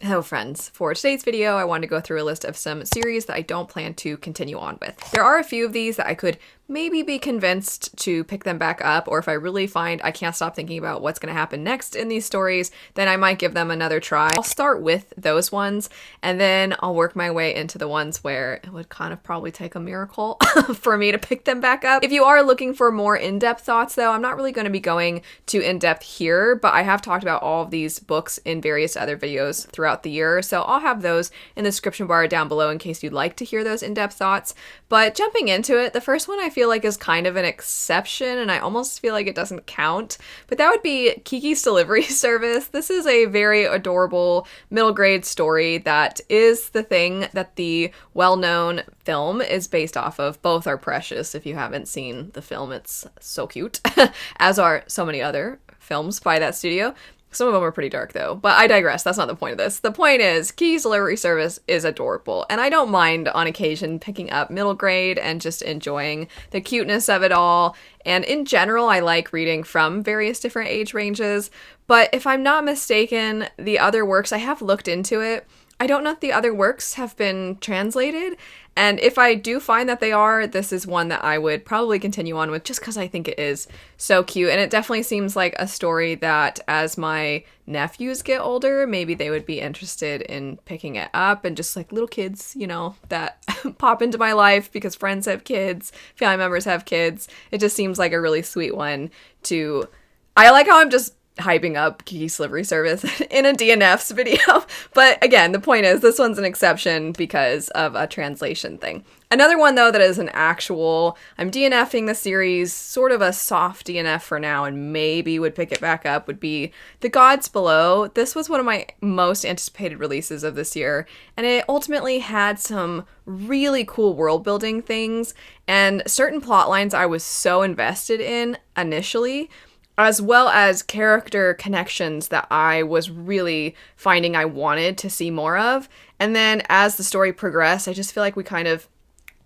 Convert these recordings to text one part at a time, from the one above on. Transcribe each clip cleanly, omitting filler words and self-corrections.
Hello friends, for today's video I wanted to go through a list of some series that I don't plan to continue on with. There are a few of these that I could maybe be convinced to pick them back up, or if I really find I can't stop thinking about what's going to happen next in these stories, then I might give them another try. I'll start with those ones, and then I'll work my way into the ones where it would kind of probably take a miracle for me to pick them back up. If you are looking for more in-depth thoughts though, I'm not really going to be going too in-depth here, but I have talked about all of these books in various other videos throughout the year, so I'll have those in the description bar down below in case you'd like to hear those in-depth thoughts. But jumping into it, the first one I feel like is kind of an exception, and I almost feel like it doesn't count, but that would be Kiki's Delivery Service. This is a very adorable middle grade story that is the thing that the well-known film is based off of. Both are precious. If you haven't seen the film, it's so cute, as are so many other films by that studio. Some of them are pretty dark though, but I digress. That's not the point of this. The point is, Kiki's Delivery Service is adorable, and I don't mind on occasion picking up middle grade and just enjoying the cuteness of it all. And in general, I like reading from various different age ranges, but if I'm not mistaken, the other works, I have looked into it. I don't know if the other works have been translated, and if I do find that they are, this is one that I would probably continue on with just because I think it is so cute, and it definitely seems like a story that as my nephews get older, maybe they would be interested in picking it up, and just like little kids, you know, that pop into my life because friends have kids, family members have kids. It just seems like a really sweet one to... I like how I'm just hyping up Kiki's Delivery Service in a DNF's video. But again, the point is this one's an exception because of a translation thing. Another one though that is an actual, I'm DNFing the series, sort of a soft DNF for now and maybe would pick it back up, would be The Gods Below. This was one of my most anticipated releases of this year, and it ultimately had some really cool world building things and certain plot lines I was so invested in initially, as well as character connections that I was really finding I wanted to see more of. And then as the story progressed, I just feel like we kind of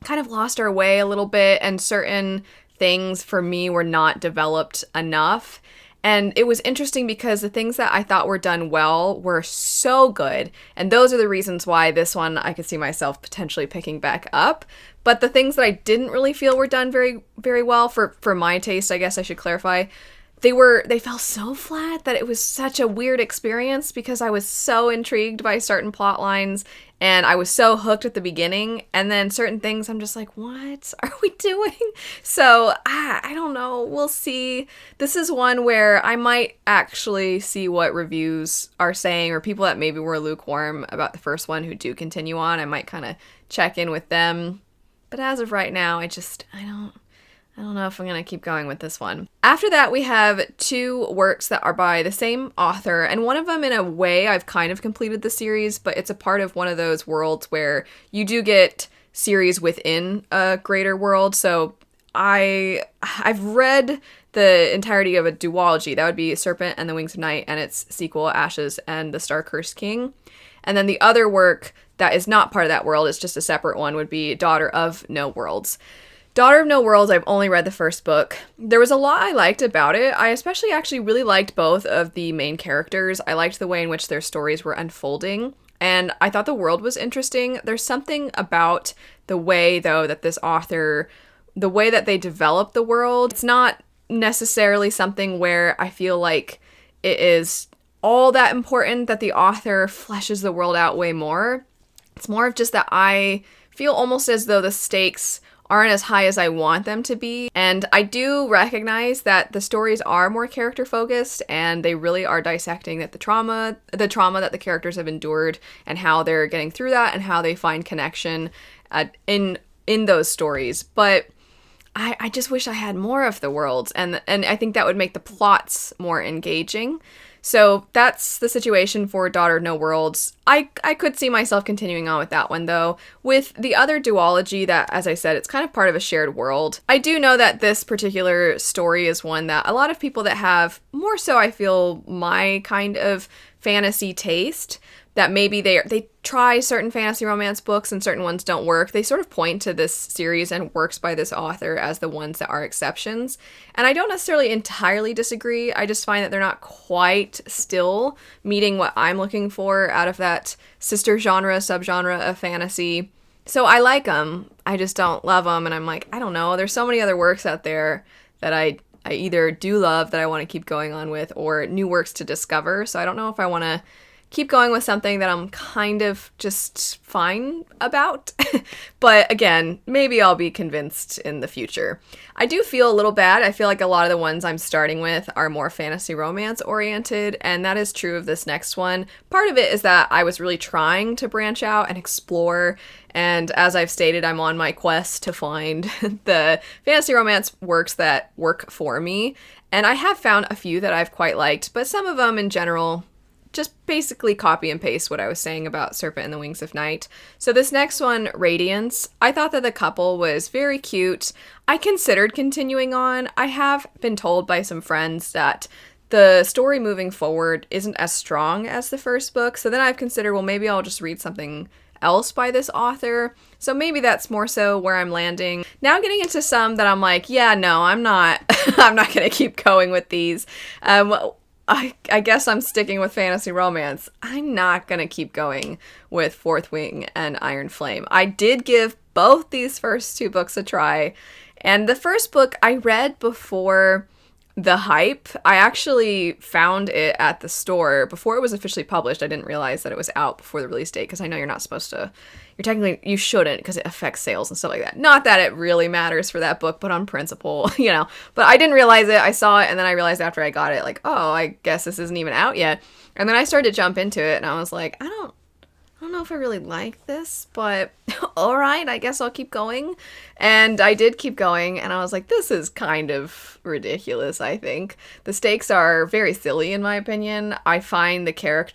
lost our way a little bit, and certain things for me were not developed enough. And it was interesting because the things that I thought were done well were so good, and those are the reasons why this one I could see myself potentially picking back up. But the things that I didn't really feel were done very, very well, for my taste, I guess I should clarify, they fell so flat that it was such a weird experience because I was so intrigued by certain plot lines and I was so hooked at the beginning, and then certain things I'm just like, what are we doing? So I don't know, we'll see. This is one where I might actually see what reviews are saying, or people that maybe were lukewarm about the first one who do continue on. I might kind of check in with them, but as of right now, I don't know if I'm going to keep going with this one. After that, we have two works that are by the same author, and one of them, in a way, I've kind of completed the series, but it's a part of one of those worlds where you do get series within a greater world. So I've read the entirety of a duology. That would be Serpent and the Wings of Night, and its sequel, Ashes and the Star-Cursed King. And then the other work that is not part of that world, it's just a separate one, would be Daughter of No Worlds. Daughter of No Worlds, I've only read the first book. There was a lot I liked about it. I especially actually really liked both of the main characters. I liked the way in which their stories were unfolding, and I thought the world was interesting. There's something about the way, though, that this author, the way that they develop the world, it's not necessarily something where I feel like it is all that important that the author fleshes the world out way more. It's more of just that I feel almost as though the stakes aren't as high as I want them to be. And I do recognize that the stories are more character focused, and they really are dissecting that the trauma that the characters have endured and how they're getting through that and how they find connection in those stories. But I just wish I had more of the worlds, and I think that would make the plots more engaging. So that's the situation for Daughter of No Worlds. I could see myself continuing on with that one, though. With the other duology that, as I said, it's kind of part of a shared world. I do know that this particular story is one that a lot of people that have, more so I feel, my kind of fantasy taste, that maybe they try certain fantasy romance books and certain ones don't work. They sort of point to this series and works by this author as the ones that are exceptions. And I don't necessarily entirely disagree. I just find that they're not quite still meeting what I'm looking for out of that sister genre, subgenre of fantasy. So I like them. I just don't love them. And I'm like, I don't know. There's so many other works out there that I either do love that I want to keep going on with, or new works to discover. So I don't know if I want to keep going with something that I'm kind of just fine about. But again, maybe I'll be convinced in the future. I do feel a little bad. I feel like a lot of the ones I'm starting with are more fantasy romance oriented, and that is true of this next one. Part of it is that I was really trying to branch out and explore, and as I've stated, I'm on my quest to find the fantasy romance works that work for me. And I have found a few that I've quite liked, but some of them in general just basically copy and paste what I was saying about Serpent and the Wings of Night. So this next one, Radiance, I thought that the couple was very cute. I considered continuing on. I have been told by some friends that the story moving forward isn't as strong as the first book. So then I've considered, well, maybe I'll just read something else by this author. So maybe that's more so where I'm landing. Now getting into some that I'm like, yeah, no, I'm not I'm not going to keep going with these. I guess I'm sticking with fantasy romance. I'm not going to keep going with Fourth Wing and Iron Flame. I did give both these first two books a try. And the first book I read before the hype. I actually found it at the store before it was officially published. I didn't realize that it was out before the release date, because I know you're not supposed to. You shouldn't, because it affects sales and stuff like that. Not that it really matters for that book, but on principle, But I didn't realize it. I saw it, and then I realized after I got it, like, oh, I guess this isn't even out yet. And then I started to jump into it, and I was like, I don't know if I really like this, but all right, I guess I'll keep going. And I did keep going, and I was like, this is kind of ridiculous, I think. The stakes are very silly, in my opinion. I find her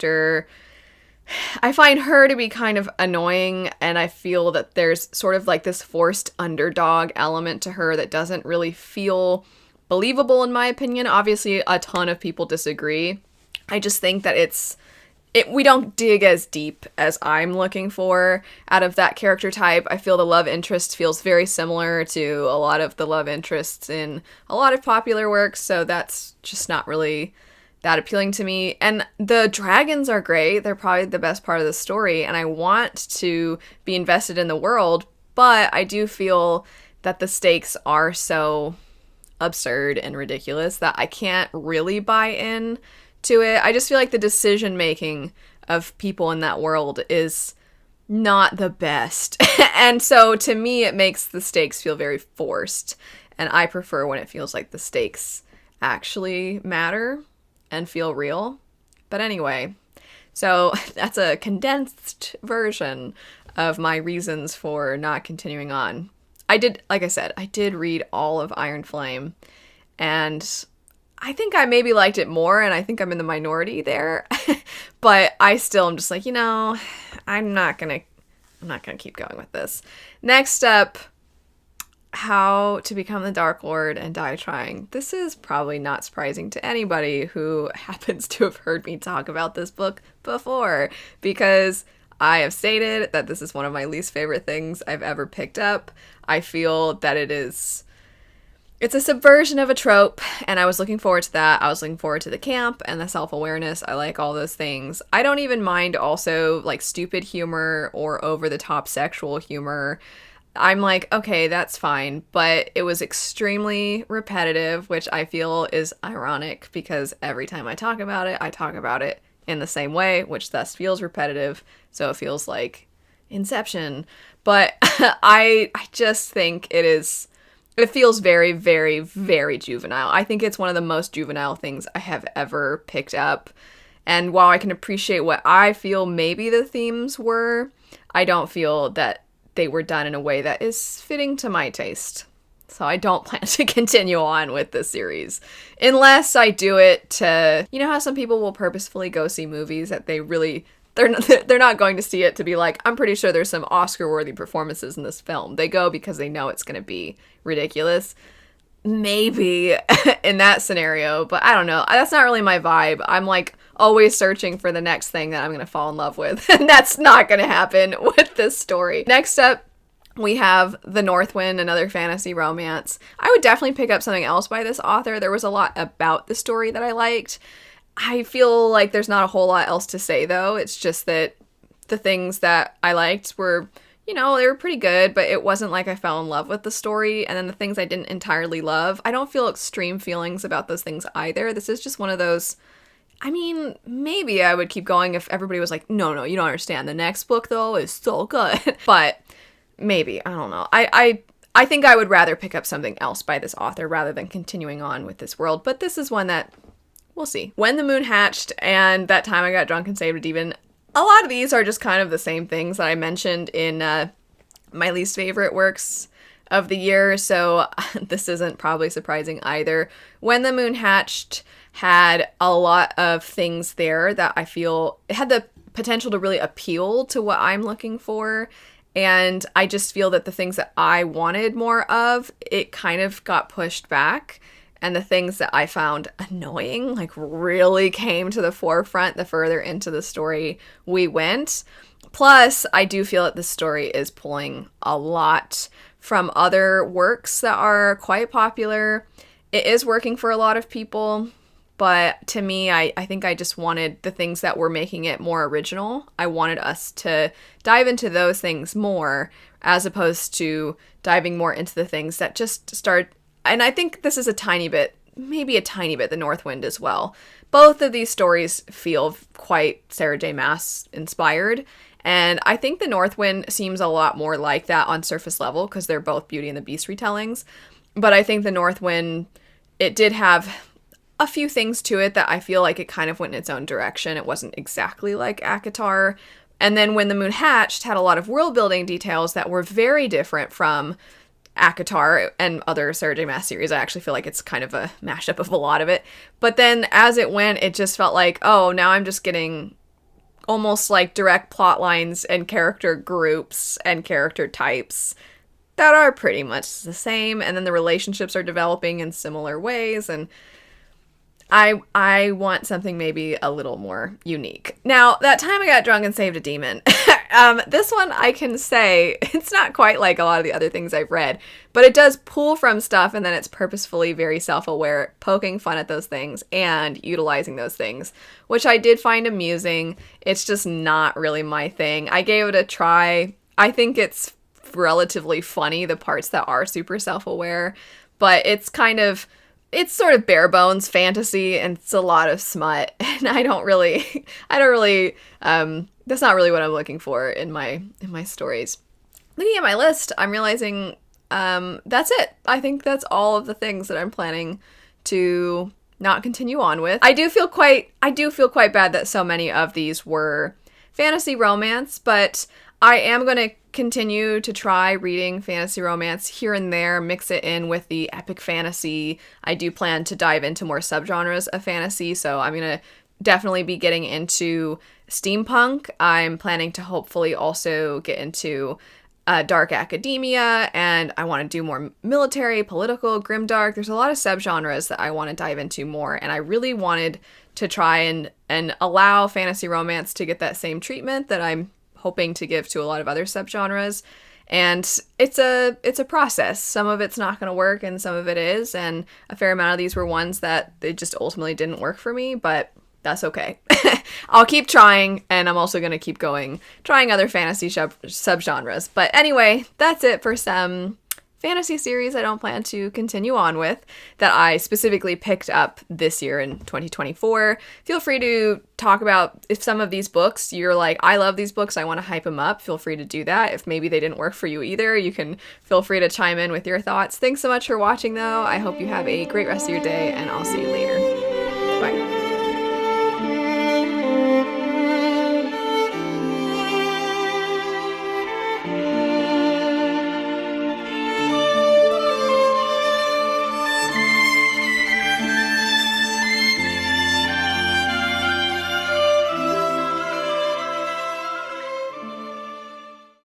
to be kind of annoying, and I feel that there's sort of like this forced underdog element to her that doesn't really feel believable, in my opinion. Obviously, a ton of people disagree. I just think that we don't dig as deep as I'm looking for out of that character type. I feel the love interest feels very similar to a lot of the love interests in a lot of popular works, so that's just not really that appealing to me. And the dragons are great. They're probably the best part of the story, and I want to be invested in the world, but I do feel that the stakes are so absurd and ridiculous that I can't really buy in to it. I just feel like the decision making of people in that world is not the best. And so to me, it makes the stakes feel very forced. And I prefer when it feels like the stakes actually matter and feel real. But anyway, so that's a condensed version of my reasons for not continuing on. Like I said, I did read all of Iron Flame, and I think I maybe liked it more, and I think I'm in the minority there. But I still am just like, I'm not gonna keep going with this. Next up, How to Become the Dark Lord and Die Trying. This is probably not surprising to anybody who happens to have heard me talk about this book before, because I have stated that this is one of my least favorite things I've ever picked up. I feel that it's a subversion of a trope, and I was looking forward to that. I was looking forward to the camp and the self-awareness. I like all those things. I don't even mind also like stupid humor or over-the-top sexual humor. I'm like, okay, that's fine, but it was extremely repetitive, which I feel is ironic because every time I talk about it in the same way, which thus feels repetitive, so it feels like Inception. But I just think it feels very, very, very juvenile. I think it's one of the most juvenile things I have ever picked up. And while I can appreciate what I feel maybe the themes were, I don't feel that they were done in a way that is fitting to my taste. So I don't plan to continue on with this series. Unless I do it to, how some people will purposefully go see movies that they're not going to see it to be like, I'm pretty sure there's some Oscar-worthy performances in this film. They go because they know it's going to be ridiculous. maybe in that scenario, but I don't know. That's not really my vibe. I'm like always searching for the next thing that I'm going to fall in love with, and that's not going to happen with this story. Next up, we have The North Wind, another fantasy romance. I would definitely pick up something else by this author. There was a lot about the story that I liked. I feel like there's not a whole lot else to say, though. It's just that the things that I liked were, they were pretty good, but it wasn't like I fell in love with the story. And then the things I didn't entirely love, I don't feel extreme feelings about those things either. This is just one of those, maybe I would keep going if everybody was like, no, you don't understand. The next book, though, is so good. But maybe, I don't know. I think I would rather pick up something else by this author rather than continuing on with this world. But this is one that we'll see. When the Moon Hatched and That Time I Got Drunk and Saved a Demon, a lot of these are just kind of the same things that I mentioned in my least favorite works of the year, so this isn't probably surprising either. When the Moon Hatched had a lot of things there that I feel it had the potential to really appeal to what I'm looking for, and I just feel that the things that I wanted more of, it kind of got pushed back. And the things that I found annoying, really came to the forefront the further into the story we went. Plus, I do feel that the story is pulling a lot from other works that are quite popular. It is working for a lot of people, but to me, I think I just wanted the things that were making it more original. I wanted us to dive into those things more, as opposed to diving more into the things that just start. And I think this is maybe a tiny bit, The North Wind as well. Both of these stories feel quite Sarah J. Maas inspired. And I think The North Wind seems a lot more like that on surface level because they're both Beauty and the Beast retellings. But I think The North Wind, it did have a few things to it that I feel like it kind of went in its own direction. It wasn't exactly like ACOTAR. And then When the Moon Hatched had a lot of world building details that were very different from ACOTAR and other Sarah J. Maas series. I actually feel like it's kind of a mashup of a lot of it. But then as it went, it just felt like, oh, now I'm just getting almost like direct plot lines and character groups and character types that are pretty much the same. And then the relationships are developing in similar ways. And I want something maybe a little more unique. Now, That Time I Got Drunk and Saved a Demon. This one I can say it's not quite like a lot of the other things I've read, but it does pull from stuff and then it's purposefully very self-aware, poking fun at those things and utilizing those things, which I did find amusing. It's just not really my thing. I gave it a try. I think it's relatively funny, the parts that are super self-aware, but it's sort of bare bones fantasy and it's a lot of smut, and I don't really, that's not really what I'm looking for in my stories. Looking at my list, I'm realizing that's it. I think that's all of the things that I'm planning to not continue on with. I do feel quite bad that so many of these were fantasy romance, but I am going to continue to try reading fantasy romance here and there, mix it in with the epic fantasy. I do plan to dive into more subgenres of fantasy, so I'm going to definitely be getting into steampunk. I'm planning to hopefully also get into dark academia, and I want to do more military, political, grimdark. There's a lot of subgenres that I want to dive into more, and I really wanted to try and allow fantasy romance to get that same treatment that I'm hoping to give to a lot of other subgenres. And it's a process. Some of it's not going to work and some of it is, and a fair amount of these were ones that they just ultimately didn't work for me, but that's okay. I'll keep trying, and I'm also going to keep trying other fantasy subgenres. But anyway, that's it for some fantasy series I don't plan to continue on with that I specifically picked up this year in 2024. Feel free to talk about if some of these books you're like, I love these books, I want to hype them up. Feel free to do that. If maybe they didn't work for you either, you can feel free to chime in with your thoughts. Thanks so much for watching though. I hope you have a great rest of your day, and I'll see you later. Bye.